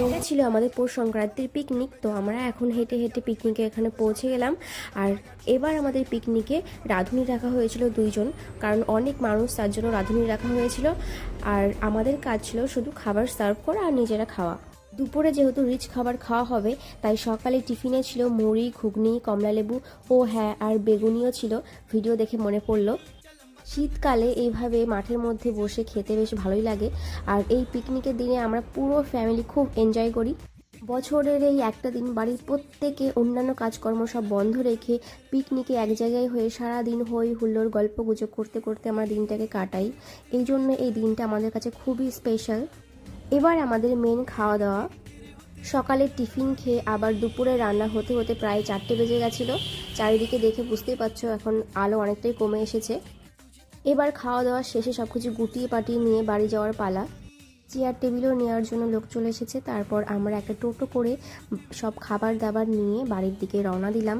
এটা ছিল আমাদের পৌষ সংক্রান্তির পিকনিক। তো আমরা এখন হেঁটে হেঁটে পিকনিকে এখানে পৌঁছে গেলাম। আর এবার আমাদের পিকনিকে রাঁধুনি রাখা হয়েছিল 2 জন, কারণ অনেক মানুষ, তার জন্য রাঁধুনি রাখা হয়েছিল। আর আমাদের কাজ ছিল শুধু খাবার সার্ভ করা আর নিজেরা খাওয়া। দুপুরে যেহেতু রিচ খাবার খাওয়া হবে, তাই সকালে টিফিনে ছিল মুড়ি, ঘুগনি, কমলালেবু ও হ্যাঁ, আর বেগুনিও ছিল। ভিডিও দেখে মনে পড়লো, শীতকালে এইভাবে মাঠের মধ্যে বসে খেতে বেশ ভালোই লাগে। আর এই পিকনিকের দিনে আমরা পুরো ফ্যামিলি খুব এনজয় করি। বছরের এই একটা দিন বাড়ির প্রত্যেকে অন্যান্য কাজকর্ম সব বন্ধ রেখে পিকনিকে এক জায়গায় হয়ে সারা দিন হই হুল্লোড় গল্প গুজব করতে করতে আমরা দিনটাকে কাটাই। এই জন্য এই দিনটা আমাদের কাছে খুবই স্পেশাল। এবার আমাদের মেন খাওয়া দাওয়া। সকালে টিফিন খেয়ে আবার দুপুরে রান্না হতে হতে প্রায় 4টে বেজে গেছিলো। চারিদিকে দেখে বুঝতেই পারছো এখন আলো অনেকটাই কমে এসেছে। এবার খাওয়া দাওয়া শেষে সব কিছু গুটিয়ে পাটিয়ে নিয়ে বাড়ি যাওয়ার পালা। চেয়ার টেবিলও নেওয়ার জন্য লোক চলে এসেছে। তারপর আমরা একটা টোটো করে সব খাবার দাবার নিয়ে বাড়ির দিকে রওনা দিলাম।